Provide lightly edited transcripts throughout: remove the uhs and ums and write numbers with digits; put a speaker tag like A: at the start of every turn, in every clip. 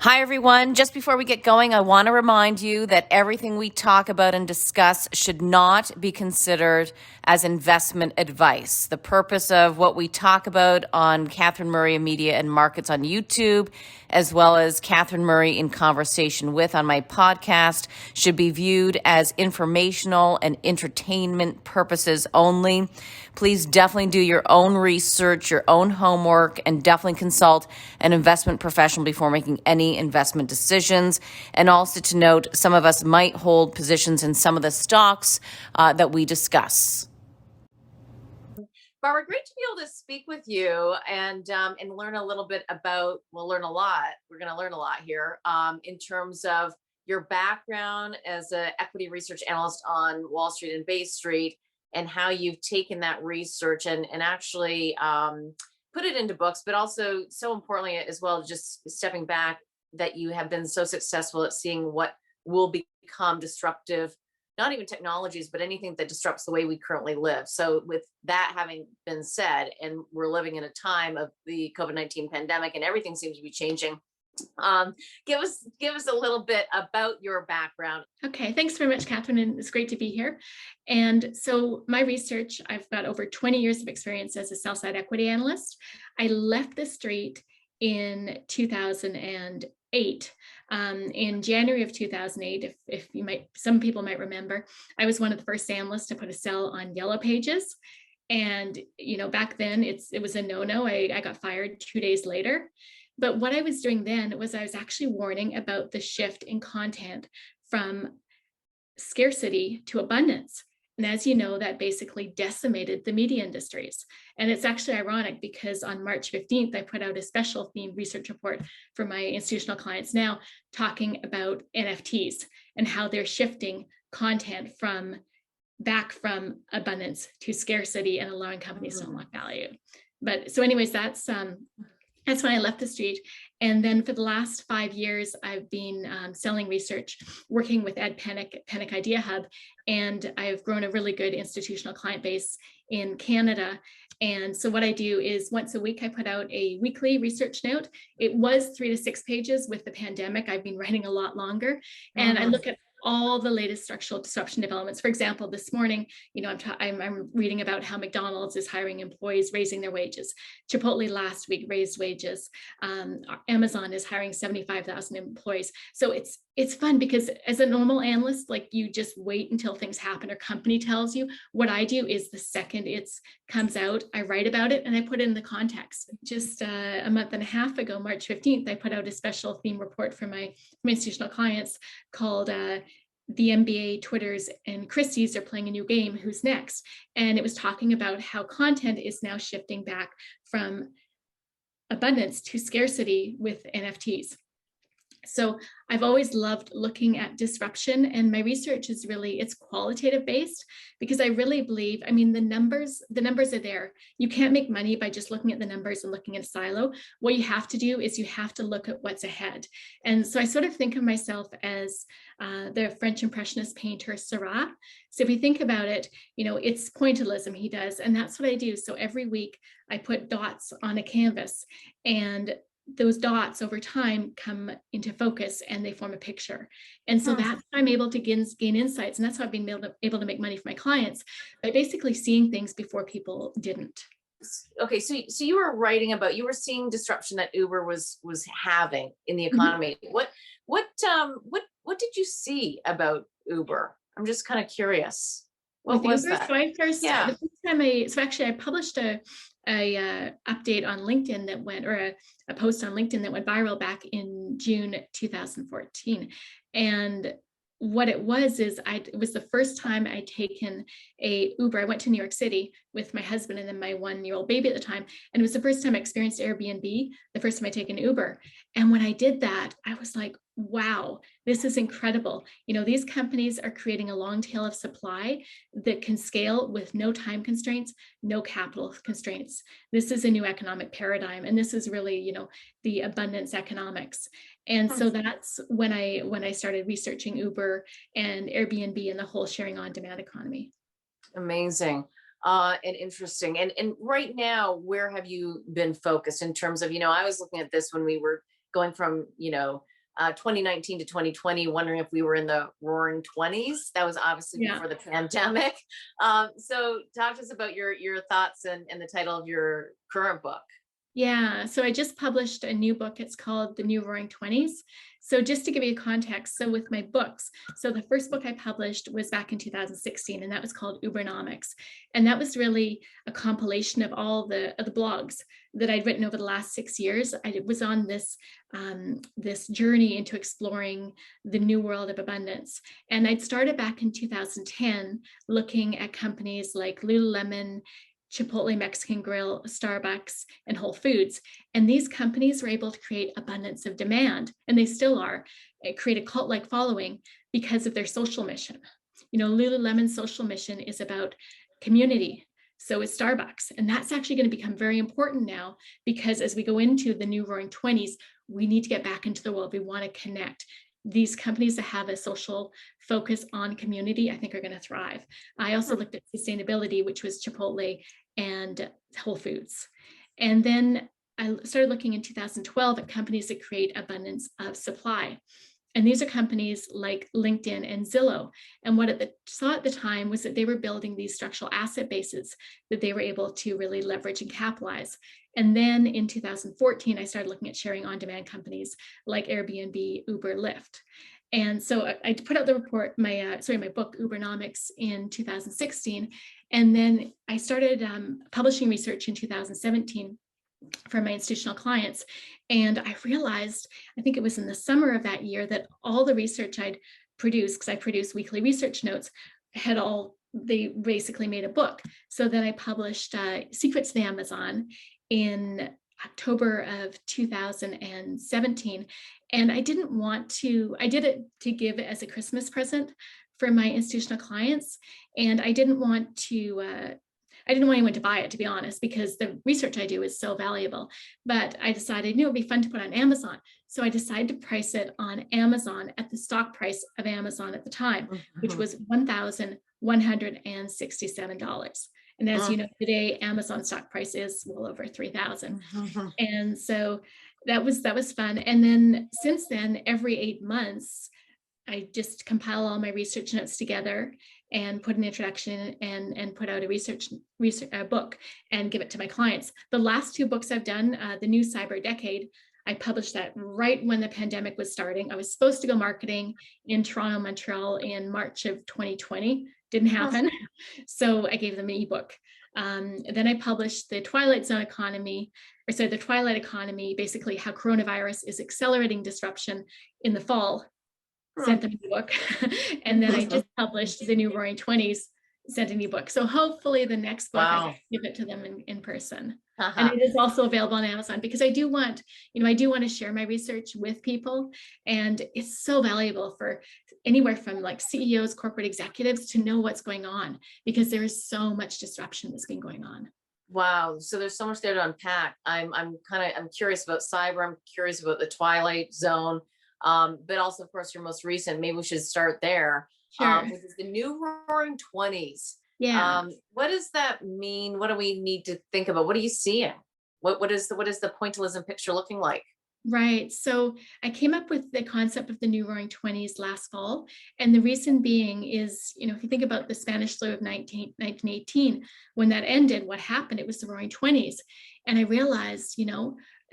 A: Hi, everyone. Just before we get going, I want to remind you that everything we talk about and discuss should not be considered as investment advice. The purpose of what we talk about on Catherine Murray Media and Markets on YouTube, as well as Catherine Murray in Conversation With on my podcast, should be viewed as informational and entertainment purposes only. Please definitely do your own research, your own homework, and definitely consult an investment professional before making any investment decisions. And also to note, some of us might hold positions in some of the stocks that we discuss. Barbara, great to be able to speak with you and learn a little bit about. We'll learn a lot. We're going to learn a lot here in terms of your background as an equity research analyst on Wall Street and Bay Street, and how you've taken that research and actually put it into books, but also so importantly as well, just stepping back, that you have been so successful at seeing what will become disruptive, not even technologies, but anything that disrupts the way we currently live. So with that having been said, and we're living in a time of the COVID-19 pandemic and everything seems to be changing, give us a little bit about your background.
B: Okay, thanks very much, Catherine, and it's great to be here. And so my research, I've got over 20 years of experience as a sell-side equity analyst. I left the street in 2008. In January of 2008, if you might, some people might remember, I was one of the first analysts to put a sell on Yellow Pages. And back then it was a no-no. I got fired 2 days later. But what I was doing then was I was actually warning about the shift in content from scarcity to abundance. And as you know, that basically decimated the media industries. And it's actually ironic because on March 15th, I put out a special themed research report for my institutional clients now, talking about NFTs and how they're shifting content back from abundance to scarcity and allowing companies to unlock value. But so anyways, that's when I left the street. And then for the last 5 years, I've been selling research, working with Ed Pennick Idea Hub, and I've grown a really good institutional client base in Canada. And so what I do is once a week, I put out a weekly research note. It was 3 to 6 pages. With the pandemic, I've been writing a lot longer. And I look at all the latest structural disruption developments. For example, this morning, I'm reading about how McDonald's is hiring employees, raising their wages. Chipotle last week raised wages. Amazon is hiring 75,000 employees. So it's fun because as a normal analyst, like you just wait until things happen or company tells you. What I do is the second it comes out, I write about it and I put it in the context. Just a month and a half ago, March 15th, I put out a special theme report for my institutional clients called the NBA, Twitters, and Christie's are playing a new game, Who's Next? And it was talking about how content is now shifting back from abundance to scarcity with NFTs. So I've always loved looking at disruption, and my research is it's qualitative based, because I really believe, the numbers are there. You can't make money by just looking at the numbers and looking at a silo. What you have to do is you have to look at what's ahead. And so I sort of think of myself as the French Impressionist painter Seurat. So if you think about it, it's pointillism he does, and that's what I do. So every week I put dots on a canvas, and those dots over time come into focus and they form a picture. And so that's how I'm able to gain insights. And that's how I've been able to make money for my clients, by basically seeing things before people didn't.
A: Okay, so you were writing about, you were seeing disruption that Uber was having in the economy. What did you see about Uber? I'm just kind of curious. What was
B: Uber?
A: that?
B: So I first, the first time I published a update on LinkedIn that went, or a post on LinkedIn that went viral back in June 2014. And what it was is it was the first time I'd taken a Uber. I went to New York City with my husband and then my 1-year-old baby at the time. And it was the first time I experienced Airbnb, the first time I taken Uber. And when I did that, I was like, wow, this is incredible. These companies are creating a long tail of supply that can scale with no time constraints, no capital constraints. This is a new economic paradigm. And this is really, the abundance economics. And so that's when I started researching Uber and Airbnb and the whole sharing on demand economy.
A: Amazing. And interesting. And right now, where have you been focused in terms of, I was looking at this when we were going from, 2019 to 2020, wondering if we were in the Roaring Twenties. That was obviously
B: Yeah.
A: before the pandemic. So talk to us about your thoughts and the title of your current book.
B: Yeah, so I just published a new book. It's called The New Roaring Twenties. So just to give you context, so with my books, so the first book I published was back in 2016, and that was called Ubernomics. And that was really a compilation of all the blogs that I'd written over the last 6 years. I was on this journey into exploring the new world of abundance. And I'd started back in 2010 looking at companies like Lululemon, Chipotle Mexican Grill, Starbucks, and Whole Foods. And these companies were able to create abundance of demand, and they still are, create a cult-like following because of their social mission. You know, Lululemon's social mission is about community. So is Starbucks. And that's actually going to become very important now, because as we go into the new Roaring Twenties, we need to get back into the world. We want to connect. These companies that have a social focus on community, I think, are going to thrive. I also looked at sustainability, which was Chipotle and Whole Foods. And then I started looking in 2012 at companies that create abundance of supply. And these are companies like LinkedIn and Zillow. And what I saw at the time was that they were building these structural asset bases that they were able to really leverage and capitalize. And then in 2014, I started looking at sharing on-demand companies like Airbnb, Uber, Lyft. And so I put out the report, my book, Ubernomics, in 2016. And then I started publishing research in 2017 for my institutional clients. And I realized, I think it was in the summer of that year, that all the research I'd produced, because I produce weekly research notes, they basically made a book. So then I published Secrets of the Amazon in October of 2017. And I did it to give it as a Christmas present for my institutional clients. And I didn't want anyone to buy it, to be honest, because the research I do is so valuable. But I decided, it would be fun to put on Amazon. So I decided to price it on Amazon at the stock price of Amazon at the time, which was $1,167. And as you know, today, Amazon stock price is well over 3,000. And so that was fun. And then since then, every 8 months, I just compile all my research notes together and put an introduction and put out a research book and give it to my clients. The last 2 books I've done, The New Cyber Decade, I published that right when the pandemic was starting. I was supposed to go marketing in Toronto, Montreal in March of 2020. Didn't happen. So I gave them an ebook. Then I published the Twilight Economy, basically how coronavirus is accelerating disruption in the fall. Sent them a book. And then I just published The New Roaring Twenties, sent an ebook. So hopefully the next book, I can give it to them in person. And it is also available on Amazon, because I do want to share my research with people. And it's so valuable for anywhere from like CEOs, corporate executives, to know what's going on, because there is so much disruption that's been going on.
A: Wow. So there's so much there to unpack. I'm curious about cyber. I'm curious about the Twilight Zone. But also, of course, your most recent, maybe we should start there,
B: Sure.
A: which is The New Roaring Twenties.
B: Yeah.
A: What does that mean? What do we need to think about? What are you seeing? What is the pointillism picture looking like?
B: Right. So I came up with the concept of the New Roaring Twenties last fall. And the reason being is, if you think about the Spanish flu of 1918, when that ended, what happened? It was the Roaring Twenties. And I realized,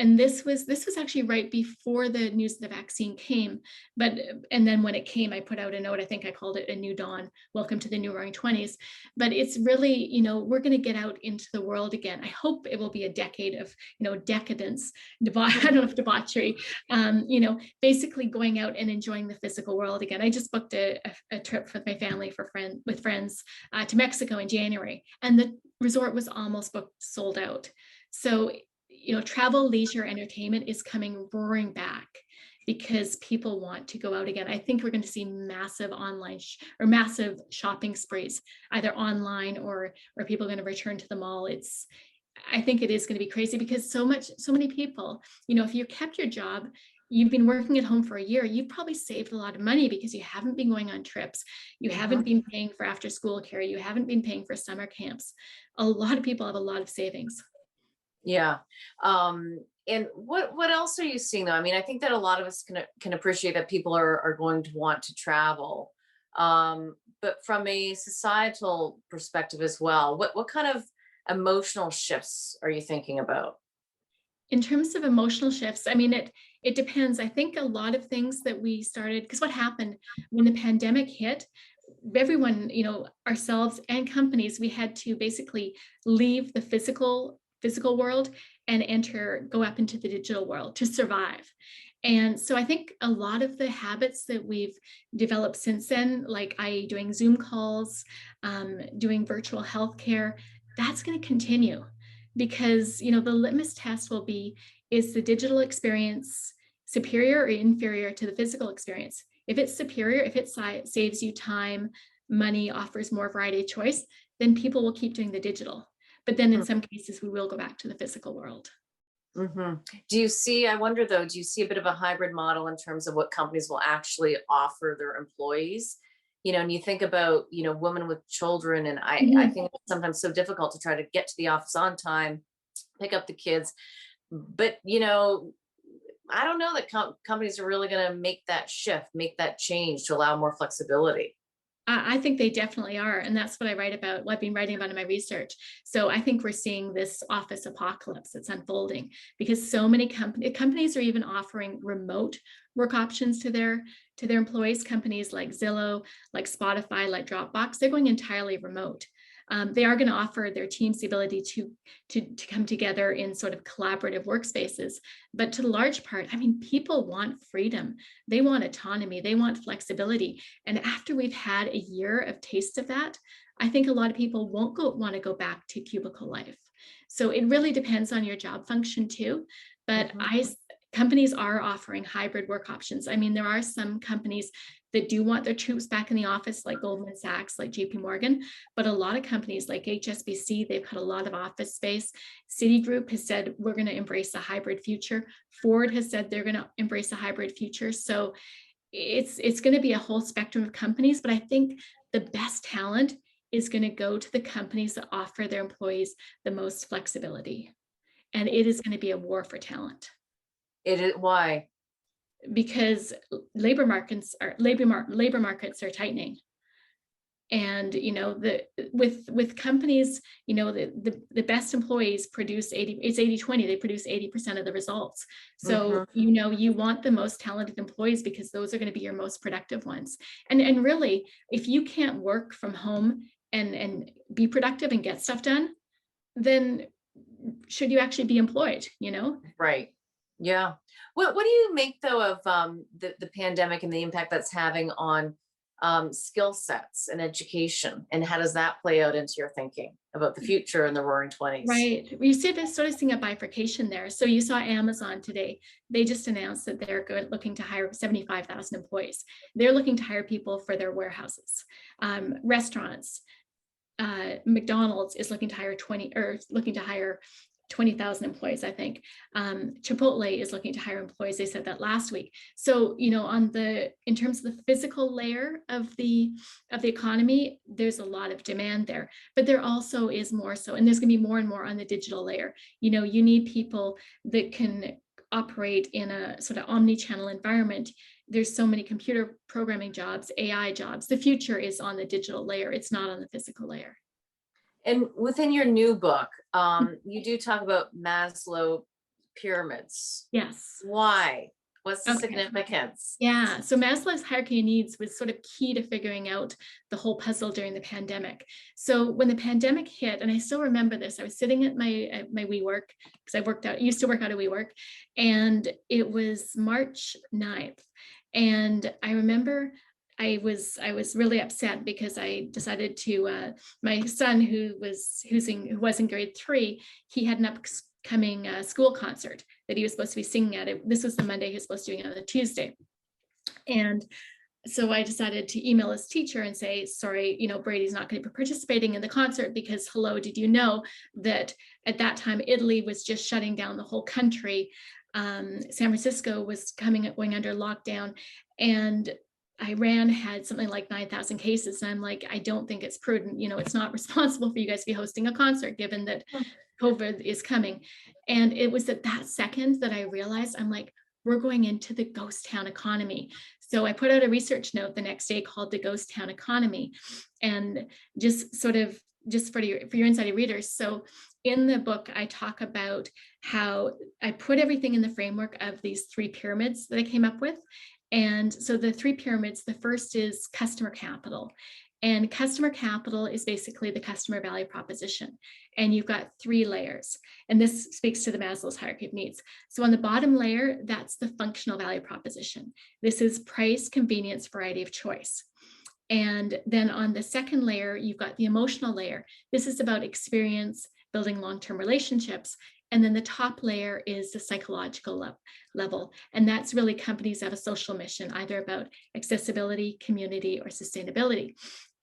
B: and this was actually right before the news of the vaccine came. And then when it came, I put out a note. I think I called it A New Dawn. Welcome to the New Roaring Twenties. But it's really, we're going to get out into the world again. I hope it will be a decade of, decadence, I don't know if debauchery, basically going out and enjoying the physical world again. I just booked a trip with my family with friends to Mexico in January, and the resort was almost booked, sold out. So, travel, leisure, entertainment is coming roaring back because people want to go out again. I think we're going to see massive online or massive shopping sprees, either online or people are going to return to the mall. I think it is going to be crazy because so many people, if you kept your job, you've been working at home for a year, you've probably saved a lot of money because you haven't been going on trips. You haven't been paying for after school care. You haven't been paying for summer camps. A lot of people have a lot of savings.
A: Yeah. And what else are you seeing though? I mean, I think that a lot of us can appreciate that people are going to want to travel. But from a societal perspective as well, what kind of emotional shifts are you thinking about?
B: In terms of emotional shifts, I mean, it depends. I think a lot of things that we started, because what happened when the pandemic hit, everyone, ourselves and companies, we had to basically leave the physical world and go up into the digital world to survive. And so I think a lot of the habits that we've developed since then, like doing Zoom calls, doing virtual healthcare, that's going to continue because the litmus test will be, is the digital experience superior or inferior to the physical experience? If it's superior, if it saves you time, money, offers more variety of choice, then people will keep doing the digital. But then in some cases, we will go back to the physical world.
A: Mm-hmm. Do you see, I wonder though, do you see a bit of a hybrid model in terms of what companies will actually offer their employees? And you think about, women with children, and I
B: Mhm.
A: think it's sometimes so difficult to try to get to the office on time, pick up the kids. But, I don't know that companies are really going to make that shift, make that change to allow more flexibility.
B: I think they definitely are. And that's what I write about, what I've been writing about in my research. So I think we're seeing this office apocalypse that's unfolding because so many companies are even offering remote work options to their employees. Companies like Zillow, like Spotify, like Dropbox, they're going entirely remote. They are going to offer their teams the ability to come together in sort of collaborative workspaces. But to the large part, I mean, people want freedom. They want autonomy. They want flexibility. And after we've had a year of taste of that, I think a lot of people won't want to go back to cubicle life. So it really depends on your job function too. But
A: Mhm.
B: companies are offering hybrid work options. I mean, there are some companies that do want their troops back in the office, like Goldman Sachs, like JP Morgan, but a lot of companies like HSBC, they've got a lot of office space. Citigroup has said, we're going to embrace a hybrid future. Ford has said they're going to embrace a hybrid future. So it's going to be a whole spectrum of companies, but I think the best talent is going to go to the companies that offer their employees the most flexibility. And it is going to be a war for talent
A: It is why.
B: because labor markets are tightening. And with companies, the best employees produce 80/20. They produce 80% of the results. So
A: Mhm.
B: you want the most talented employees because those are going to be your most productive ones. And really, if you can't work from home and be productive and get stuff done, then should you actually be employed?
A: Right. Yeah. What do you make though of the pandemic and the impact that's having on skill sets and education, and how does that play out into your thinking about the future and the Roaring Twenties?
B: Right. We see this sort of seeing a bifurcation there. So you saw Amazon today. They just announced that they're looking to hire 75,000 employees. They're looking to hire people for their warehouses. Restaurants, McDonald's is looking to hire 20,000 employees, I think. Chipotle is looking to hire employees. They said that last week. So, in terms of the physical layer of the economy, there's a lot of demand there. But there also is more so, and there's going to be more and more on the digital layer. You need people that can operate in a sort of omni-channel environment. There's so many computer programming jobs, AI jobs. The future is on the digital layer. It's not on the physical layer.
A: And within your new book, you do talk about Maslow pyramids.
B: Yes.
A: Why? What's the
B: Okay.
A: significance?
B: Yeah. So Maslow's hierarchy of needs was sort of key to figuring out the whole puzzle during the pandemic. So when the pandemic hit, and I still remember this, I was sitting at my WeWork because used to work out of WeWork, and it was March 9th. And I remember I was really upset because I decided to my son who was in grade 3, he had an upcoming school concert that he was supposed to be singing at. This was the Monday, he was supposed to be doing it on the Tuesday. And so I decided to email his teacher and say, sorry, Brady's not going to be participating in the concert because, hello, did you know that at that time, Italy was just shutting down the whole country. San Francisco was going under lockdown. And Iran had something like 9,000 cases. And I'm like, I don't think it's prudent. It's not responsible for you guys to be hosting a concert, given that COVID is coming. And it was at that second that I realized, I'm like, we're going into the ghost town economy. So I put out a research note the next day called the ghost town economy. And just for your insider readers. So in the book, I talk about how I put everything in the framework of these 3 pyramids that I came up with. And so the 3 pyramids, the first is customer capital. And customer capital is basically the customer value proposition. And you've got 3 layers. And this speaks to the Maslow's hierarchy of needs. So on the bottom layer, that's the functional value proposition. This is price, convenience, variety of choice. And then on the second layer, you've got the emotional layer. This is about experience, building long-term relationships. And then the top layer is the psychological level. And that's really companies that have a social mission, either about accessibility, community, or sustainability.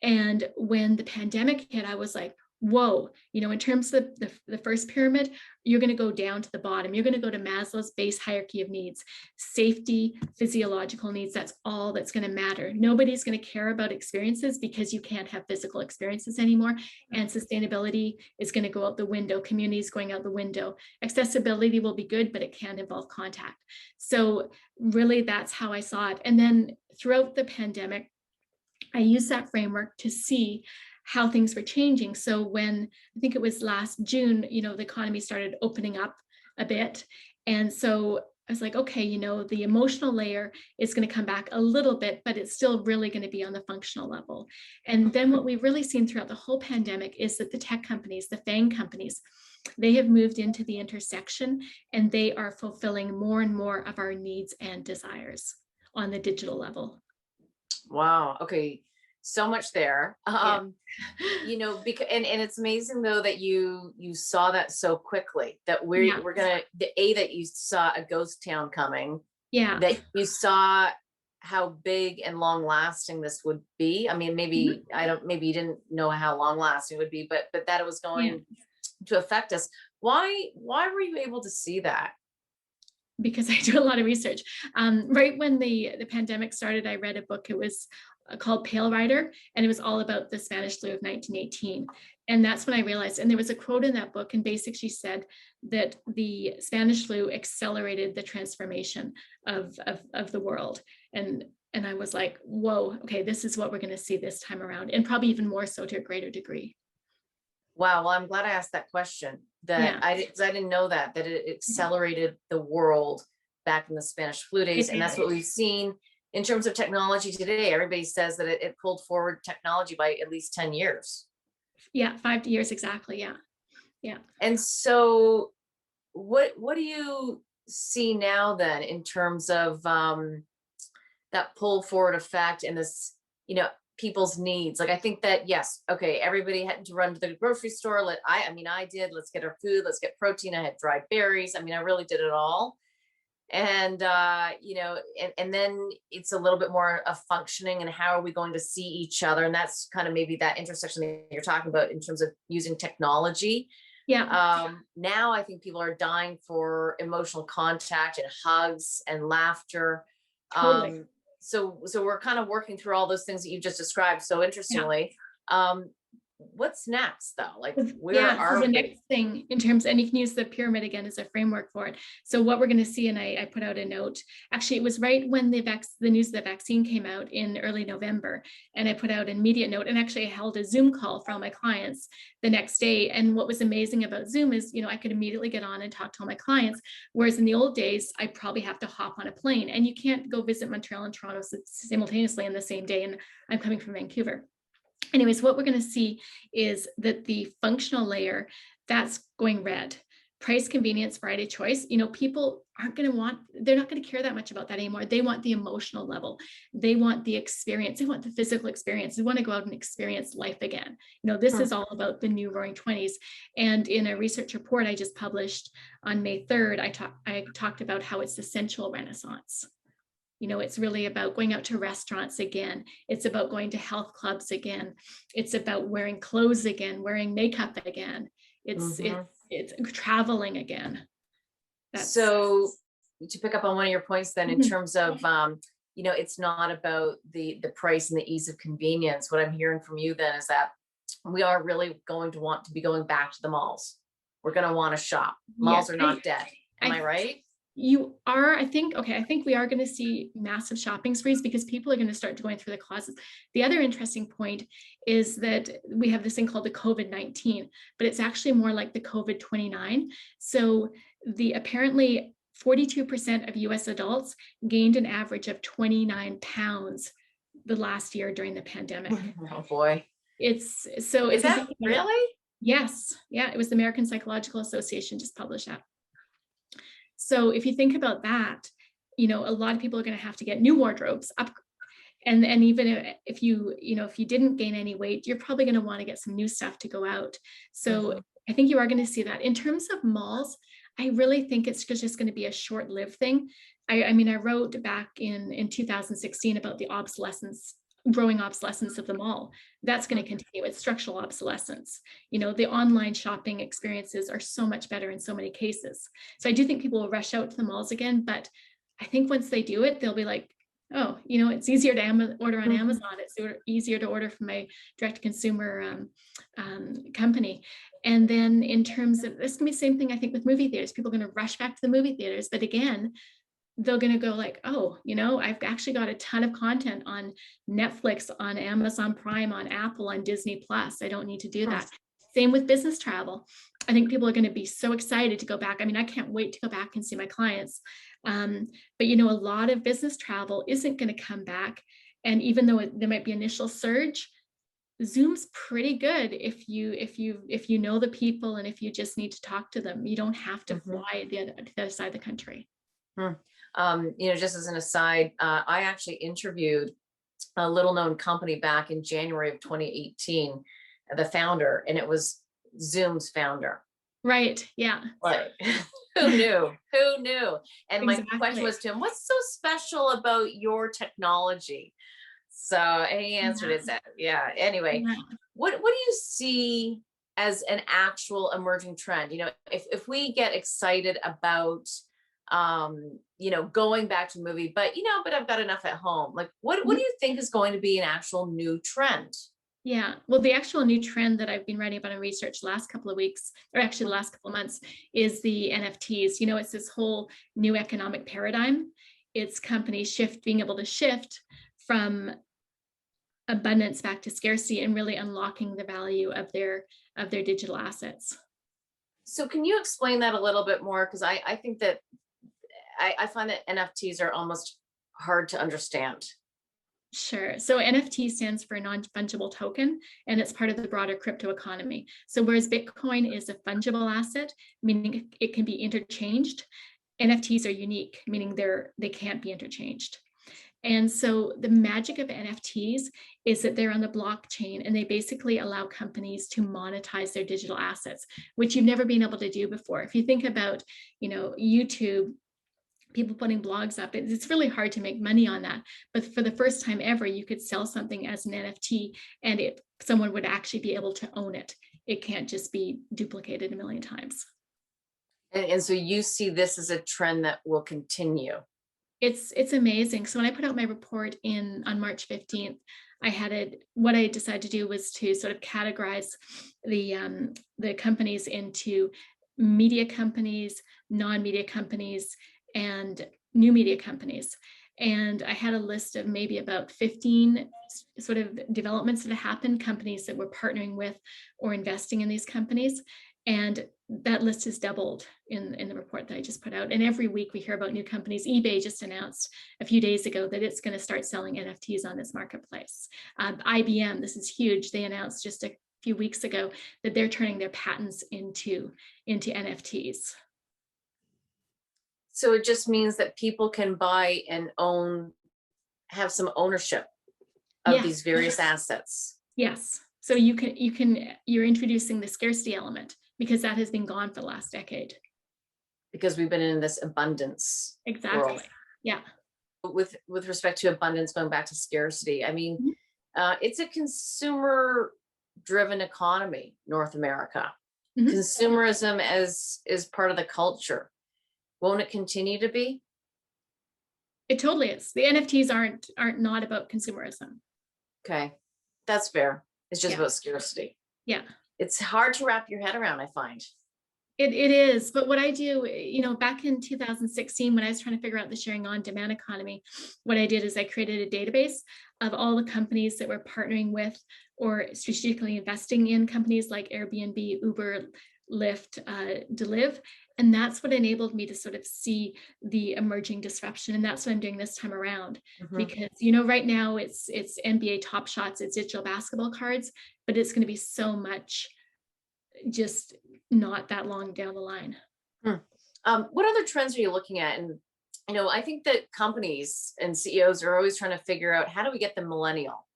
B: And when the pandemic hit, I was like, whoa, in terms of the first pyramid, you're going to go down to the bottom. You're going to go to Maslow's base hierarchy of needs, safety, physiological needs. That's all that's going to matter. Nobody's going to care about experiences because you can't have physical experiences anymore. And sustainability is going to go out the window. Community is going out the window. Accessibility will be good, but it can involve contact. So really, that's how I saw it. And then throughout the pandemic, I used that framework to see how things were changing. So when I think it was last June, the economy started opening up a bit. And so I was like, okay, the emotional layer is going to come back a little bit, but it's still really going to be on the functional level. And then what we've really seen throughout the whole pandemic is that the tech companies, the FAANG companies, they have moved into the intersection and they are fulfilling more and more of our needs and desires on the digital level.
A: Wow. Okay. So much there. Because and it's amazing though that you saw that so quickly, that we're gonna that you saw a ghost town coming.
B: Yeah.
A: That you saw how big and long lasting this would be. I mean, maybe maybe you didn't know how long lasting it would be, but that it was going to affect us. Why were you able to see that?
B: Because I do a lot of research. Right when the pandemic started, I read a book. It was called Pale Rider, and it was all about the Spanish flu of 1918. And that's when I realized, and there was a quote in that book, and basically she said that the Spanish flu accelerated the transformation of the world. And I was like, whoa, okay, this is what we're going to see this time around, and probably even more so to a greater degree.
A: Wow. Well, I'm glad I asked that question. I didn't know that it accelerated the world back in the Spanish flu days. And that's what we've seen in terms of technology today. Everybody says that it pulled forward technology by at least 10 years.
B: Yeah, 5 years exactly. Yeah. Yeah.
A: And so what do you see now then in terms of that pull forward effect and this, people's needs? Like, I think that, yes, okay, everybody had to run to the grocery store. I did, let's get our food, let's get protein. I had dried berries. I really did it all. And, and then it's a little bit more of functioning and how are we going to see each other? And that's kind of maybe that intersection that you're talking about in terms of using technology.
B: Yeah.
A: Now I think people are dying for emotional contact and hugs and laughter.
B: Totally.
A: So we're kind of working through all those things that you just described. So interestingly, what's next though? Like, where are
B: the
A: we?
B: next thing in terms, and you can use the pyramid again as a framework for it. So what we're going to see, and I put out a note, actually it was right when the news of the vaccine came out in early November, and I put out an immediate note, and actually I held a Zoom call for all my clients the next day. And what was amazing about Zoom is, I could immediately get on and talk to all my clients. Whereas in the old days, I probably have to hop on a plane, and you can't go visit Montreal and Toronto simultaneously in the same day. And I'm coming from Vancouver. Anyways, what we're going to see is that the functional layer, that's going red. Price, convenience, variety, choice. People aren't going to they're not going to care that much about that anymore. They want the emotional level. They want the experience. They want the physical experience. They want to go out and experience life again. This is all about the new Roaring Twenties. And in a research report I just published on May 3rd, I talked about how it's the sensual renaissance. It's really about going out to restaurants again. It's about going to health clubs again. It's about wearing clothes again, wearing makeup again. It's traveling again.
A: So to pick up on one of your points then, in terms of it's not about the price and the ease of convenience. What I'm hearing from you then is that we are really going to want to be going back to the malls. We're going to want to shop. Malls
B: Yes,
A: are not dead. Am I right?
B: You are, I think we are going to see massive shopping sprees because people are going to start going through the closets. The other interesting point is that we have this thing called the COVID-19, but it's actually more like the COVID-29. So apparently 42% of US adults gained an average of 29 pounds the last year during the pandemic.
A: Oh boy.
B: Is
A: that really?
B: Yes. Yeah. It was the American Psychological Association just published that. So if you think about that, a lot of people are going to have to get new wardrobes up. And even if you didn't gain any weight, you're probably going to want to get some new stuff to go out. So I think you are going to see that. In terms of malls, I really think it's just going to be a short-lived thing. I mean, I wrote back in 2016 about the growing obsolescence of the mall. That's going to continue. It's structural obsolescence. The online shopping experiences are so much better in so many cases. So I do think people will rush out to the malls again, but I think once they do it, they'll be like, oh, it's easier to order on Amazon. It's easier to order from my direct-to-consumer company. And then in terms of, this can be the same thing, I think, with movie theaters. People are going to rush back to the movie theaters. But again, they're going to go like, oh, I've actually got a ton of content on Netflix, on Amazon Prime, on Apple, on Disney Plus. I don't need to do that. Same with business travel. I think people are going to be so excited to go back. I mean, I can't wait to go back and see my clients. But a lot of business travel isn't going to come back. And even though there might be initial surge, Zoom's pretty good if you know the people and if you just need to talk to them. You don't have to fly to the other side of the country.
A: Just as an aside, I actually interviewed a little known company back in January of 2018, the founder, and it was Zoom's founder.
B: Right. Yeah.
A: Like, who knew? Who knew? And my question was to him, what's so special about your technology? So he answered it. Yeah. Anyway, what do you see as an actual emerging trend? If we get excited about going back to the movie, but I've got enough at home. Like, what do you think is going to be an actual new trend?
B: Yeah, well, the actual new trend that I've been writing about in research the last couple of weeks, or actually the last couple of months, is the NFTs. It's this whole new economic paradigm. It's companies being able to shift from abundance back to scarcity and really unlocking the value of their digital assets.
A: So can you explain that a little bit more? Because I think that I find that NFTs are almost hard to understand.
B: Sure. So NFT stands for non-fungible token, and it's part of the broader crypto economy. So whereas Bitcoin is a fungible asset, meaning it can be interchanged, NFTs are unique, meaning they can't be interchanged. And so the magic of NFTs is that they're on the blockchain, and they basically allow companies to monetize their digital assets, which you've never been able to do before. If you think about, YouTube, people putting blogs up, it's really hard to make money on that. But for the first time ever, you could sell something as an NFT and someone would actually be able to own it. It can't just be duplicated a million times.
A: And so you see this as a trend that will continue.
B: It's amazing. So when I put out my report on March 15th, what I decided to do was to sort of categorize the companies into media companies, non-media companies, and new media companies. And I had a list of maybe about 15 sort of developments that happened, companies that were partnering with or investing in these companies. And that list has doubled in the report that I just put out. And every week we hear about new companies. eBay just announced a few days ago that it's going to start selling NFTs on this marketplace. IBM, this is huge. They announced just a few weeks ago that they're turning their patents into NFTs.
A: So it just means that people can buy and have some ownership of these various assets.
B: Yes. So you're introducing the scarcity element, because that has been gone for the last decade.
A: Because we've been in this abundance.
B: Exactly. World. Yeah.
A: With respect to abundance, going back to scarcity, I mean, it's a consumer-driven economy, North America. Consumerism is part of the culture. Won't it continue to be?
B: It totally is. The NFTs aren't not about consumerism.
A: Okay, that's fair. It's just
B: Yeah.
A: about scarcity.
B: Yeah.
A: It's hard to wrap your head around, I find.
B: It is, but what I do, back in 2016, when I was trying to figure out the sharing on demand economy, what I did is I created a database of all the companies that were partnering with or strategically investing in companies like Airbnb, Uber, Lyft, Deliv. And that's what enabled me to sort of see the emerging disruption. And that's what I'm doing this time around. Because, right now it's NBA Top Shots, it's digital basketball cards, but it's going to be so much just not that long down the line.
A: What other trends are you looking at? And, I think that companies and CEOs are always trying to figure out, how do we get the millennial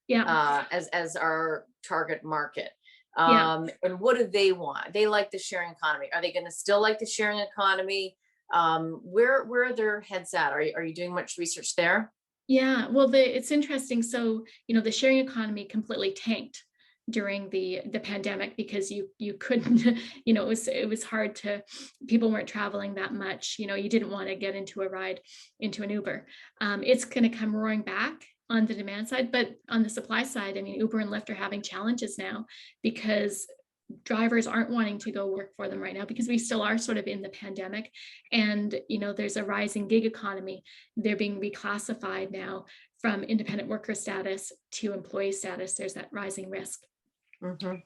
A: as our target market? And what do they want? They like the sharing economy. Are they going to still like the sharing economy? Where are their heads at? Are you doing much research there?
B: Yeah, well, it's interesting. So, the sharing economy completely tanked during the pandemic because you couldn't, it was hard to, people weren't traveling that much. You didn't want to get into a ride into an Uber. It's going to come roaring back on the demand side, but on the supply side, I mean, Uber and Lyft are having challenges now because drivers aren't wanting to go work for them right now because we still are sort of in the pandemic. And, there's a rising gig economy. They're being reclassified now from independent worker status to employee status. There's that rising risk.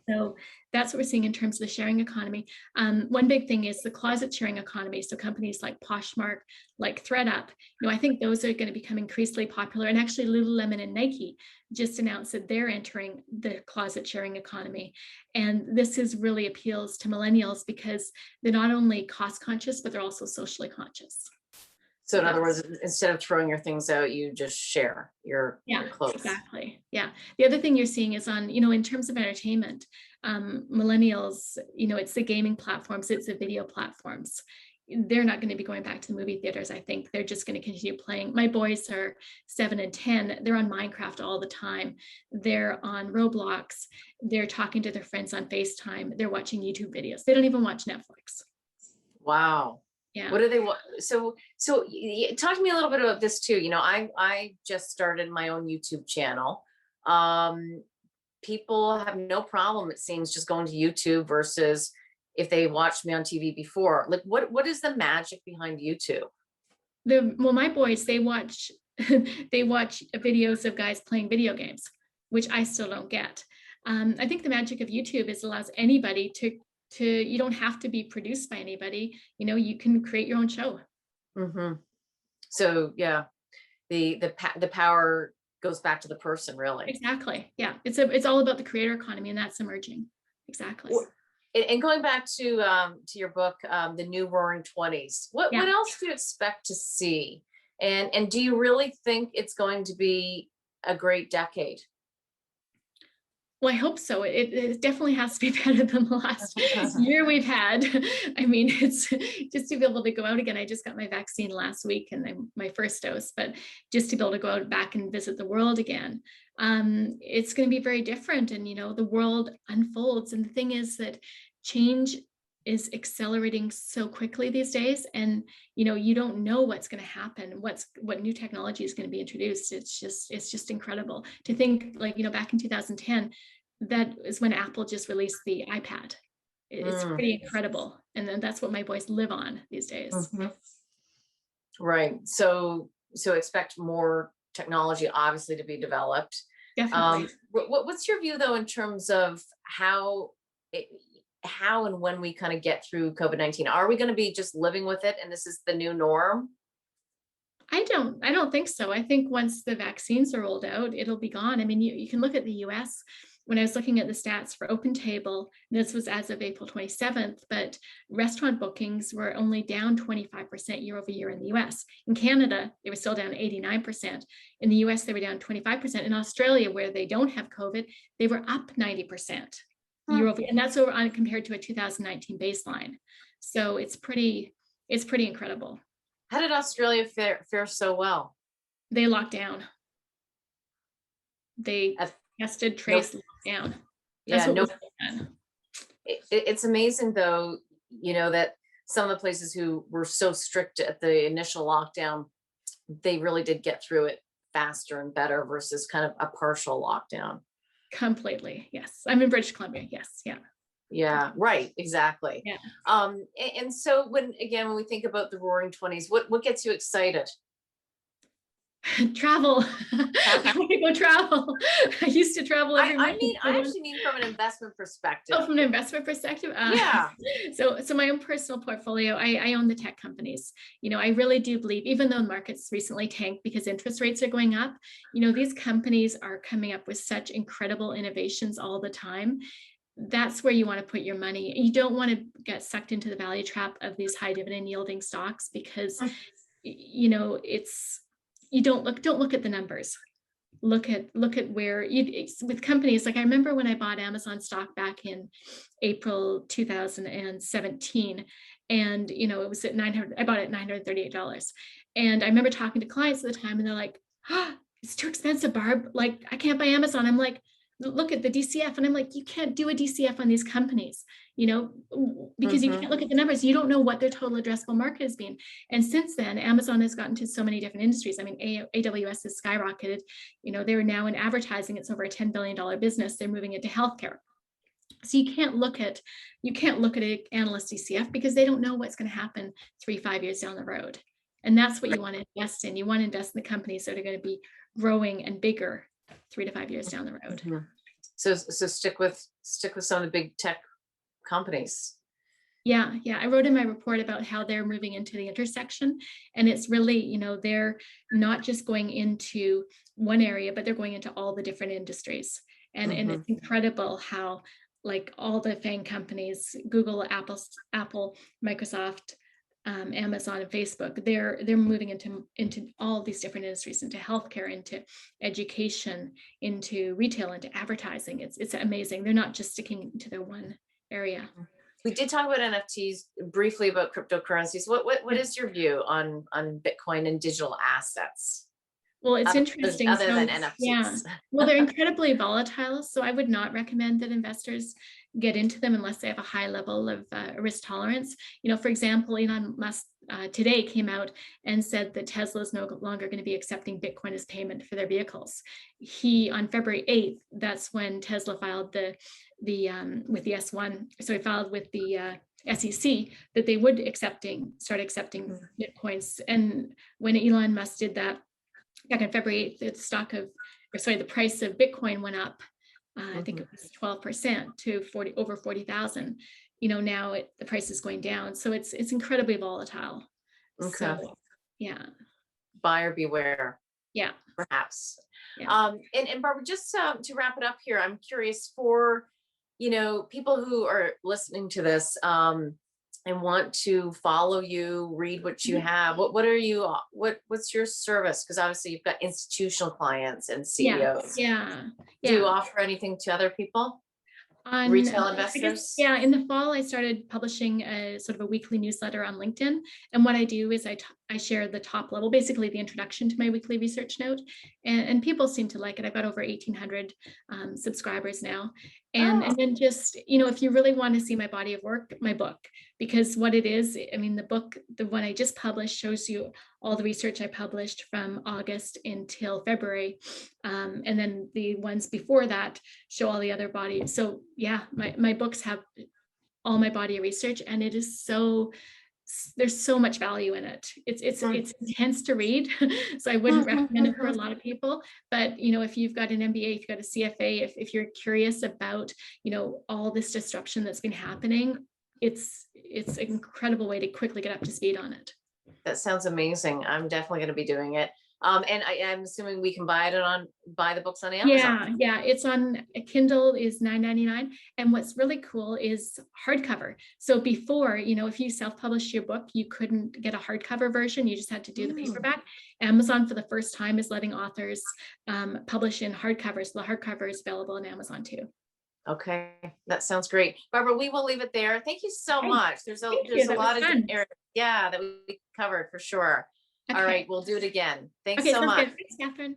B: So that's what we're seeing in terms of the sharing economy. One big thing is the closet sharing economy. So companies like Poshmark, like ThredUp, I think those are going to become increasingly popular. And actually Lululemon and Nike just announced that they're entering the closet sharing economy. And this really appeals to millennials because they're not only cost conscious, but they're also socially conscious.
A: So in other words, instead of throwing your things out, you just share your clothes.
B: Exactly. Yeah. The other thing you're seeing is on, in terms of entertainment, millennials, it's the gaming platforms, it's the video platforms. They're not going to be going back to the movie theaters. I think they're just going to continue playing. My boys are 7 and 10. They're on Minecraft all the time. They're on Roblox. They're talking to their friends on FaceTime. They're watching YouTube videos. They don't even watch Netflix.
A: Wow.
B: Yeah.
A: What do they want? So talk to me a little bit about this too. I just started my own YouTube channel. People have no problem, it seems, just going to YouTube versus if they watched me on TV before. Like, what is the magic behind YouTube?
B: Well, my boys, they watch they watch videos of guys playing video games, which I still don't get. I think the magic of YouTube is it allows anybody to you don't have to be produced by anybody. You can create your own show.
A: So yeah, the power goes back to the person, really.
B: Exactly. Yeah, it's all about the creator economy, and that's emerging. Exactly.
A: And going back to your book, the new Roaring Twenties, what else do you expect to see? And do you really think it's going to be a great decade?
B: Well, I hope so. It definitely has to be better than the last year we've had. I mean, it's just to be able to go out again. I just got my vaccine last week and then my first dose, but just to be able to go out back and visit the world again, it's going to be very different. And, the world unfolds. And the thing is that change is accelerating so quickly these days. And, you don't know what's going to happen, what new technology is going to be introduced. It's just incredible to think, like, back in 2010, that is when Apple just released the iPad. It's pretty incredible. And then that's what my boys live on these days.
A: Right. So expect more technology, obviously, to be developed.
B: Definitely.
A: What's your view, though, in terms of how and when we kind of get through COVID-19? Are we going to be just living with it and this is the new norm?
B: I don't think so. I think once the vaccines are rolled out, it'll be gone. I mean, you can look at the US. When I was looking at the stats for OpenTable, this was as of April 27th, but restaurant bookings were only down 25% year over year in the US. In Canada, they were still down 89%. In the US, they were down 25%. In Australia, where they don't have COVID, they were up 90% year over year. And that's over compared to a 2019 baseline. So it's pretty incredible.
A: How did Australia fare so well?
B: They locked down. They tested, traced, locked down. That's what was done.
A: It's amazing, though, that some of the places who were so strict at the initial lockdown they really did get through it faster and better versus kind of a partial lockdown.
B: Completely. Yes. I'm in British Columbia. Yes. Yeah.
A: Yeah, right, exactly.
B: Yeah.
A: And so when we think about the Roaring Twenties, what gets you excited?
B: Travel. I want to go travel. I used to travel every month.
A: I actually mean from an investment perspective.
B: Oh, from an investment perspective.
A: Yeah.
B: So my own personal portfolio, I own the tech companies. I really do believe, even though markets recently tanked because interest rates are going up, these companies are coming up with such incredible innovations all the time. That's where you want to put your money. You don't want to get sucked into the value trap of these high dividend yielding stocks because, it's, you don't look at the numbers. Look at where with companies like I remember when I bought Amazon stock back in April 2017, and it was at 900. I bought it at $938, and I remember talking to clients at the time, and they're like, "Oh, it's too expensive, Barb. Like I can't buy Amazon." I'm like, "Look at the DCF," and I'm like, "You can't do a DCF on these companies, because you can't look at the numbers. You don't know what their total addressable market has been." And since then, Amazon has gotten to so many different industries. I mean, AWS has skyrocketed. They're now in advertising. It's over a $10 billion business. They're moving into healthcare. So you can't look at an analyst DCF because they don't know what's going to happen 3-5 years down the road. And that's what you want to invest in. You want to invest in the companies that are going to be growing and bigger 3 to 5 years down the road.
A: So stick with some of the big tech companies.
B: Yeah. I wrote in my report about how they're moving into the intersection, and it's really, they're not just going into one area, but they're going into all the different industries. And it's incredible how like all the FAANG companies, Google, Apple, Microsoft, Amazon, and Facebook, they're moving into all these different industries, into healthcare, into education, into retail, into advertising. It's amazing. They're not just sticking to their one area.
A: We did talk about NFTs briefly, about cryptocurrencies. What is your view on Bitcoin and digital assets?
B: Well, it's interesting.
A: Other than NFTs.
B: Yeah. Well, they're incredibly volatile. So I would not recommend that investors get into them unless they have a high level of risk tolerance. For example, Elon Musk today came out and said that Tesla is no longer going to be accepting Bitcoin as payment for their vehicles. On February 8th, that's when Tesla filed with the S1. So he filed with the SEC that they would start accepting Bitcoins. And when Elon Musk did that, back on February 8th, the price of Bitcoin went up. I think it was 12% to over 40,000. Now the price is going down. So it's incredibly volatile.
A: Okay.
B: So, yeah.
A: Buyer beware.
B: Yeah.
A: Perhaps.
B: Yeah.
A: And Barbara, just to wrap it up here, I'm curious for, people who are listening to this, and want to follow you, read what you have. What's your service? Because obviously you've got institutional clients and CEOs.
B: Yeah.
A: Do you offer anything to other people? Retail investors?
B: In the fall, I started publishing a sort of a weekly newsletter on LinkedIn. And what I do is I share the top level, basically the introduction to my weekly research note. And people seem to like it. I've got over 1,800 subscribers now. And then just, if you really want to see my body of work, my book, because what it is, I mean, the book, the one I just published, shows you all the research I published from August until February. And then the ones before that show all the other bodies. So yeah, my books have all my body of research, and it is there's so much value in it. It's intense to read, so I wouldn't recommend it for a lot of people. But if you've got an MBA, if you've got a CFA, if you're curious about all this disruption that's been happening, it's an incredible way to quickly get up to speed on it.
A: That sounds amazing. I'm definitely going to be doing it. And I'm assuming we can buy the books on Amazon.
B: Yeah. It's on Kindle is $9.99. And what's really cool is hardcover. So before, if you self-published your book, you couldn't get a hardcover version. You just had to do the paperback. Amazon, for the first time, is letting authors publish in hardcover. So the hardcover is available on Amazon too.
A: Okay, that sounds great. Barbara, we will leave it there. Thank you so much. There's a lot of different areas, that we covered for sure. Okay. All right, we'll do it again. Thanks so much.
B: Thanks, Catherine.